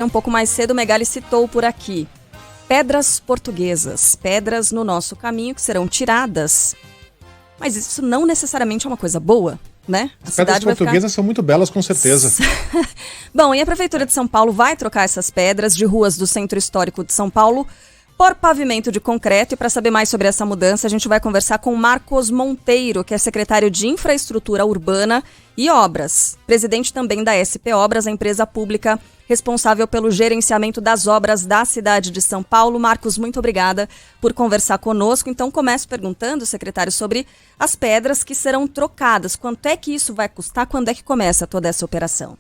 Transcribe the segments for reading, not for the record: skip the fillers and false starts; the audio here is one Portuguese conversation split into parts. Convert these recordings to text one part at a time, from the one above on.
Um pouco mais cedo, o Megali citou por aqui pedras portuguesas, pedras no nosso caminho que serão tiradas. Mas isso não necessariamente é uma coisa boa, né? As pedras portuguesas são muito belas, com certeza. Bom, e a Prefeitura de São Paulo vai trocar essas pedras de ruas do Centro Histórico de São Paulo por pavimento de concreto. E para saber mais sobre essa mudança, a gente vai conversar com Marcos Monteiro, que é secretário de Infraestrutura Urbana e Obras, presidente também da SP Obras, a empresa pública responsável pelo gerenciamento das obras da cidade de São Paulo. Marcos, muito obrigada por conversar conosco. Então, começo perguntando, secretário, sobre as pedras que serão trocadas. Quanto é que isso vai custar? Quando é que começa toda essa operação?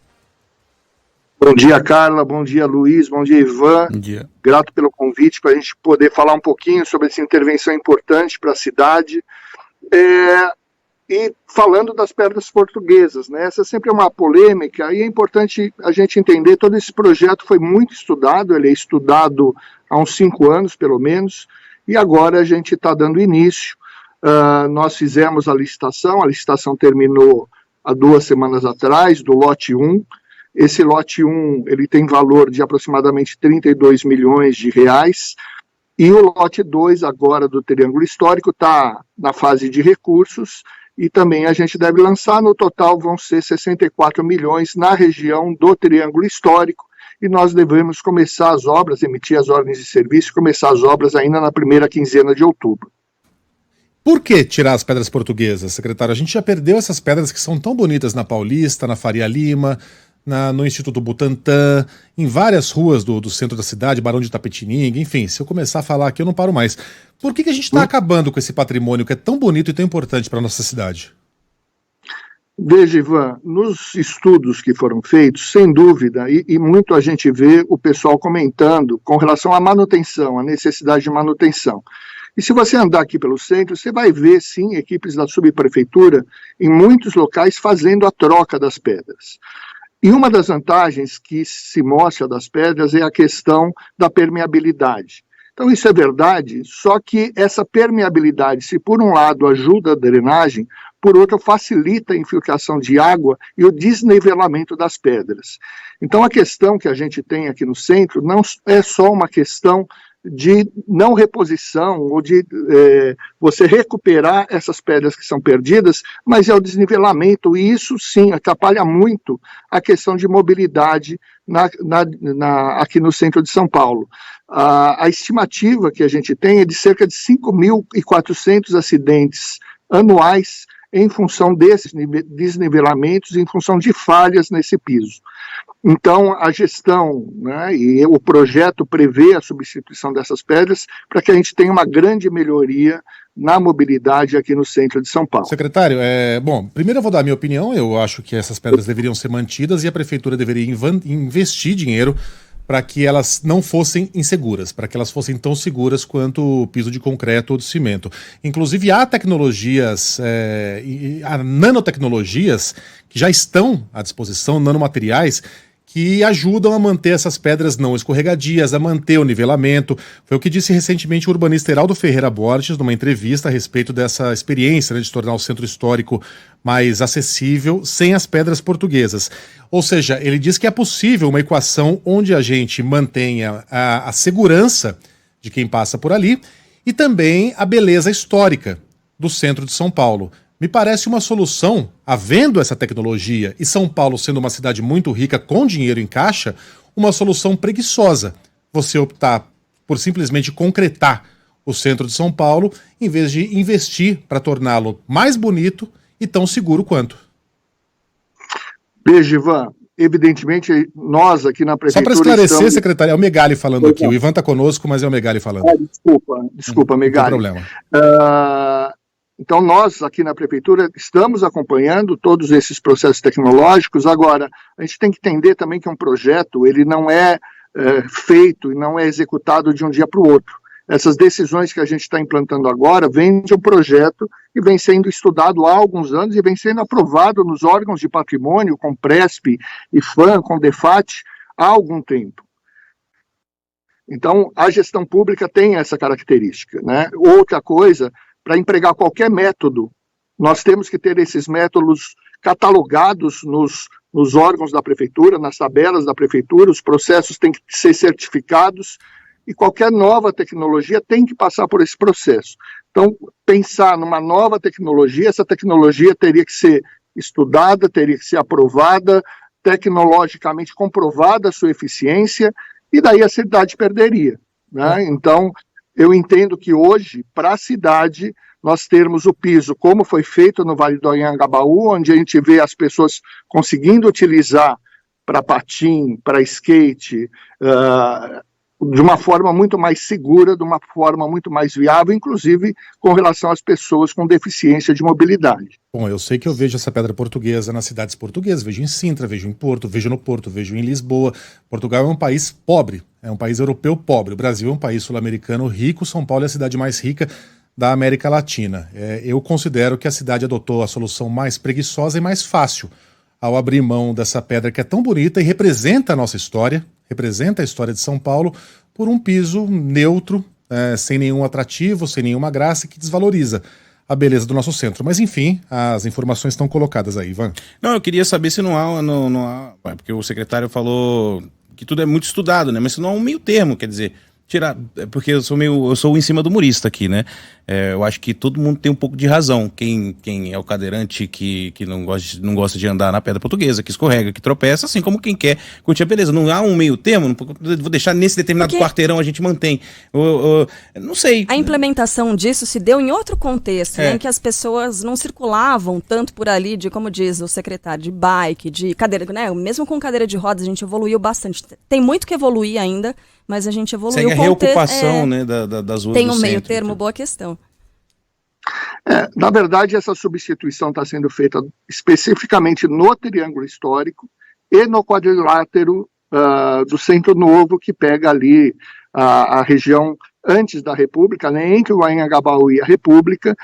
Bom dia, Carla. Bom dia, Luiz. Bom dia, Ivan. Bom dia. Grato pelo convite para a gente poder falar um pouquinho sobre essa intervenção importante para a cidade. E falando das pedras portuguesas, né? Essa sempre é uma polêmica e é importante a gente entender, todo esse projeto foi muito estudado, ele é estudado há uns 5 anos, pelo menos, e agora a gente está dando início. Nós fizemos a licitação terminou há 2 semanas atrás, do lote 1. Esse lote 1 ele tem valor de aproximadamente 32 milhões de reais, e o lote 2, agora do Triângulo Histórico, está na fase de recursos, e também a gente deve lançar. No total vão ser 64 milhões na região do Triângulo Histórico, e nós devemos começar as obras, emitir as ordens de serviço, começar as obras ainda na primeira quinzena de outubro. Por que tirar as pedras portuguesas, secretário? A gente já perdeu essas pedras que são tão bonitas na Paulista, na Faria Lima, no Instituto Butantã, em várias ruas do centro da cidade, Barão de Itapetininga, enfim, se eu começar a falar aqui eu não paro mais. Por que a gente está acabando com esse patrimônio que é tão bonito e tão importante para a nossa cidade? Veja, Ivan, nos estudos que foram feitos, sem dúvida, e muito a gente vê o pessoal comentando com relação à manutenção, à necessidade de manutenção. E se você andar aqui pelo centro, você vai ver, sim, equipes da subprefeitura em muitos locais fazendo a troca das pedras. E uma das vantagens que se mostra das pedras é a questão da permeabilidade. Então isso é verdade, só que essa permeabilidade, se por um lado ajuda a drenagem, por outro facilita a infiltração de água e o desnivelamento das pedras. Então a questão que a gente tem aqui no centro não é só uma questão de não reposição ou de você recuperar essas pedras que são perdidas, mas é o desnivelamento, e isso sim atrapalha muito a questão de mobilidade aqui no centro de São Paulo. A estimativa que a gente tem é de cerca de 5.400 acidentes anuais em função desses desnivelamentos, em função de falhas nesse piso. Então, a gestão, né, e o projeto prevê a substituição dessas pedras para que a gente tenha uma grande melhoria na mobilidade aqui no centro de São Paulo. Secretário, bom, primeiro eu vou dar a minha opinião. Eu acho que essas pedras deveriam ser mantidas e a prefeitura deveria investir dinheiro para que elas não fossem inseguras, para que elas fossem tão seguras quanto o piso de concreto ou de cimento. Inclusive há tecnologias, há nanotecnologias que já estão à disposição, nanomateriais, que ajudam a manter essas pedras não escorregadias, a manter o nivelamento. Foi o que disse recentemente o urbanista Heraldo Ferreira Borges, numa entrevista a respeito dessa experiência, né, de tornar o centro histórico mais acessível sem as pedras portuguesas. Ou seja, ele diz que é possível uma equação onde a gente mantenha a segurança de quem passa por ali e também a beleza histórica do centro de São Paulo. Me parece uma solução, havendo essa tecnologia e São Paulo sendo uma cidade muito rica com dinheiro em caixa, uma solução preguiçosa. Você optar por simplesmente concretar o centro de São Paulo em vez de investir para torná-lo mais bonito e tão seguro quanto. Veja, Ivan, evidentemente nós aqui na prefeitura... Só para esclarecer, secretário, é o Megali falando aqui. O Ivan está conosco, mas é o Megali falando. Desculpa, Megali. Não tem problema. Então, nós aqui na prefeitura estamos acompanhando todos esses processos tecnológicos. Agora, a gente tem que entender também que um projeto, ele não é feito e não é executado de um dia para o outro. Essas decisões que a gente está implantando agora vêm de um projeto que vem sendo estudado há alguns anos e vem sendo aprovado nos órgãos de patrimônio, com Presp, IFAM, com DEFAT, há algum tempo. Então, a gestão pública tem essa característica, né? Outra coisa... Para empregar qualquer método, nós temos que ter esses métodos catalogados nos nos órgãos da prefeitura, nas tabelas da prefeitura, os processos têm que ser certificados e qualquer nova tecnologia tem que passar por esse processo. Então, pensar numa nova tecnologia, essa tecnologia teria que ser estudada, teria que ser aprovada, tecnologicamente comprovada a sua eficiência, e daí a cidade perderia, né? Então, eu entendo que hoje, para a cidade, nós termos o piso, como foi feito no Vale do Anhangabaú, onde a gente vê as pessoas conseguindo utilizar para patim, para skate, de uma forma muito mais segura, de uma forma muito mais viável, inclusive com relação às pessoas com deficiência de mobilidade. Bom, eu sei que eu vejo essa pedra portuguesa nas cidades portuguesas, vejo em Sintra, vejo em Porto, vejo no Porto, vejo em Lisboa. Portugal é um país pobre, é um país europeu pobre. O Brasil é um país sul-americano rico, São Paulo é a cidade mais rica da América Latina. Eu considero que a cidade adotou a solução mais preguiçosa e mais fácil ao abrir mão dessa pedra que é tão bonita e representa a nossa história, representa a história de São Paulo, por um piso neutro, sem nenhum atrativo, sem nenhuma graça, que desvaloriza a beleza do nosso centro. Mas enfim, as informações estão colocadas aí, Ivan. Não, eu queria saber se não há, porque o secretário falou que tudo é muito estudado, né? Mas se não há um meio termo, quer dizer, porque eu sou em cima do murista aqui, né? Eu acho que todo mundo tem um pouco de razão. Quem é o cadeirante que não gosta de andar na pedra portuguesa, que escorrega, que tropeça, assim como quem quer curtir a beleza. Não há um meio termo, vou deixar nesse determinado quarteirão, a gente mantém. Não sei. A implementação disso se deu em outro contexto, né, em que as pessoas não circulavam tanto por ali, como diz o secretário, de bike, de cadeira, né? Mesmo com cadeira de rodas, a gente evoluiu bastante. Tem muito que evoluir ainda, mas a gente evoluiu. Segue a reocupação, né, das ruas. Tem do um meio centro, termo, então. boa questão. Na verdade, essa substituição está sendo feita especificamente no Triângulo Histórico e no quadrilátero do Centro Novo, que pega ali a região antes da República, né, entre o Anhangabaú e a República,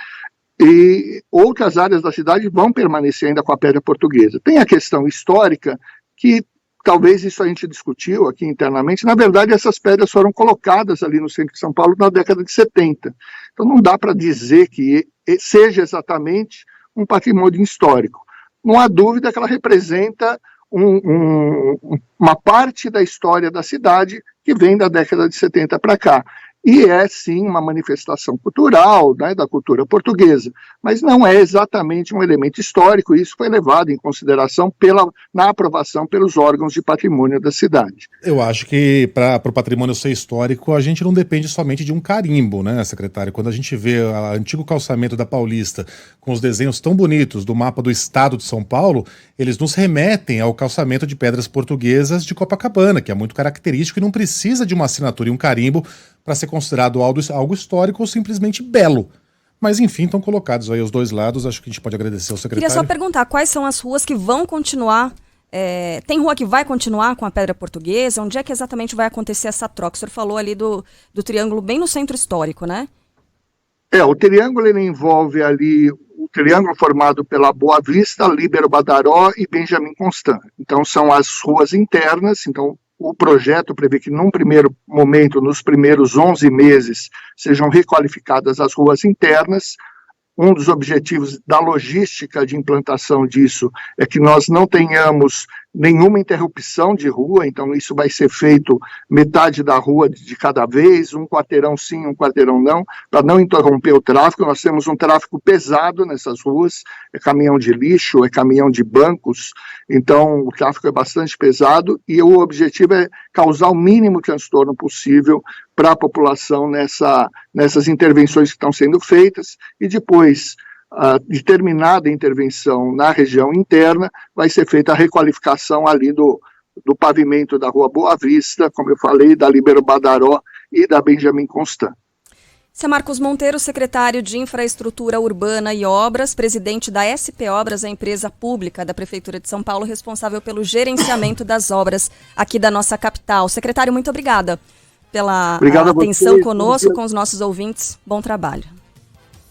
e outras áreas da cidade vão permanecer ainda com a pedra portuguesa. Tem a questão histórica, que talvez isso a gente discutiu aqui internamente. Na verdade, essas pedras foram colocadas ali no centro de São Paulo na década de 70. Então não dá para dizer que seja exatamente um patrimônio histórico. Não há dúvida que ela representa uma parte da história da cidade que vem da década de 70 para cá. E é, sim, uma manifestação cultural, né, da cultura portuguesa, mas não é exatamente um elemento histórico, e isso foi levado em consideração na aprovação pelos órgãos de patrimônio da cidade. Eu acho que para o patrimônio ser histórico, a gente não depende somente de um carimbo, né, secretário? Quando a gente vê o antigo calçamento da Paulista, com os desenhos tão bonitos do mapa do estado de São Paulo, eles nos remetem ao calçamento de pedras portuguesas de Copacabana, que é muito característico e não precisa de uma assinatura e um carimbo para ser considerado algo histórico ou simplesmente belo. Mas enfim, estão colocados aí os dois lados, acho que a gente pode agradecer ao secretário. Queria só perguntar, quais são as ruas que vão continuar, tem rua que vai continuar com a pedra portuguesa? Onde é que exatamente vai acontecer essa troca? O senhor falou ali do triângulo bem no centro histórico, né? O triângulo ele envolve ali o triângulo formado pela Boa Vista, Líbero Badaró e Benjamin Constant. Então são as ruas internas, então o projeto prevê que, num primeiro momento, nos primeiros 11 meses, sejam requalificadas as ruas internas. Um dos objetivos da logística de implantação disso é que nós não tenhamos nenhuma interrupção de rua, então isso vai ser feito metade da rua de cada vez, um quarteirão sim, um quarteirão não, para não interromper o tráfego. Nós temos um tráfego pesado nessas ruas, é caminhão de lixo, é caminhão de bancos, então o tráfego é bastante pesado e o objetivo é causar o mínimo transtorno possível para a população nessas intervenções que estão sendo feitas, e depois de terminada a intervenção na região interna, vai ser feita a requalificação ali do pavimento da Rua Boa Vista, como eu falei, da Líbero Badaró e da Benjamin Constant. Seu Marcos Monteiro, secretário de Infraestrutura Urbana e Obras, presidente da SP Obras, a empresa pública da Prefeitura de São Paulo, responsável pelo gerenciamento das obras aqui da nossa capital. Secretário, muito obrigada pela atenção conosco, com os nossos ouvintes. Bom trabalho.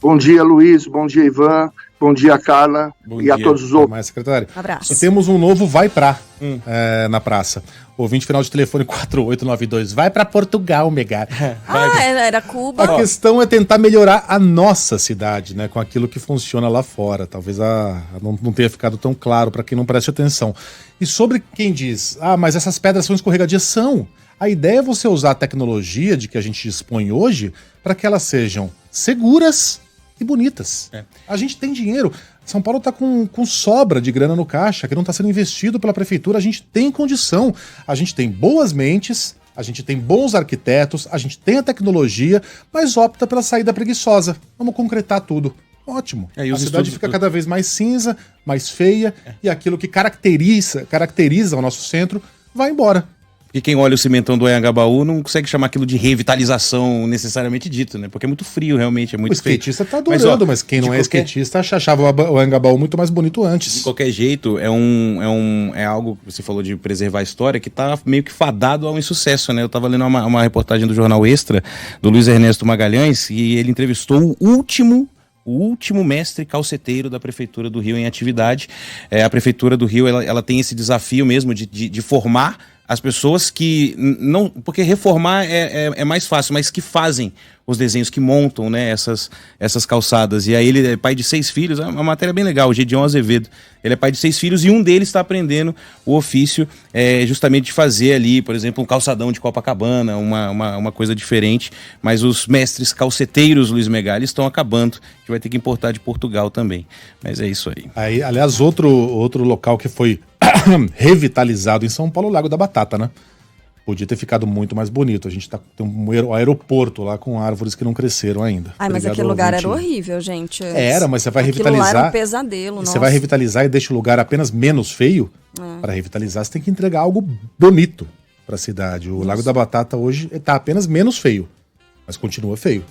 Bom dia, Luiz. Bom dia, Ivan. Bom dia, Carla. Bom e dia. A todos os outros. Mais, secretário. Abraço. E temos um novo Vai Pra na praça. Ouvinte final de telefone 4892. Vai pra Portugal, Megar. Era Cuba. A questão é tentar melhorar a nossa cidade, né? Com aquilo que funciona lá fora. Talvez não tenha ficado tão claro para quem não preste atenção. E sobre quem diz, mas essas pedras são escorregadias, são. A ideia é você usar a tecnologia de que a gente dispõe hoje para que elas sejam seguras e bonitas. A gente tem dinheiro. São Paulo está com sobra de grana no caixa, que não está sendo investido pela prefeitura. A gente tem condição, a gente tem boas mentes, a gente tem bons arquitetos, a gente tem a tecnologia, mas opta pela saída preguiçosa. Vamos concretar tudo. Ótimo. A cidade fica cada vez mais cinza, mais feia, e aquilo que caracteriza o nosso centro vai embora. E quem olha o cimentão do Anhangabaú não consegue chamar aquilo de revitalização necessariamente dito, né? Porque é muito frio, realmente, é muito feio. O skatista tá adorando, mas quem não é skatista achava o Anhangabaú muito mais bonito antes. De qualquer jeito, é algo que você falou de preservar a história que tá meio que fadado ao insucesso, né? Eu tava lendo uma reportagem do Jornal Extra, do Luiz Ernesto Magalhães, e ele entrevistou o último mestre calceteiro da Prefeitura do Rio em atividade. A Prefeitura do Rio, ela tem esse desafio mesmo de formar as pessoas que não... Porque reformar é mais fácil, mas que fazem os desenhos, que montam, né, essas calçadas. E aí ele é pai de 6 filhos, é uma matéria bem legal, o Gedeon Azevedo. Ele é pai de 6 filhos e um deles está aprendendo o ofício justamente de fazer ali, por exemplo, um calçadão de Copacabana, uma coisa diferente. Mas os mestres calceteiros, Luiz Megali, estão acabando. A gente vai ter que importar de Portugal também. Mas é isso aí. Aliás, outro local que foi revitalizado em São Paulo, o Lago da Batata, né? Podia ter ficado muito mais bonito. A gente tem um aeroporto lá com árvores que não cresceram ainda. Mas aquele lugar era horrível, gente. Mas você vai revitalizar. Aquilo lá era um pesadelo, Você vai revitalizar e deixa o lugar apenas menos feio. Para revitalizar, você tem que entregar algo bonito para a cidade. O Lago da Batata hoje está apenas menos feio, mas continua feio.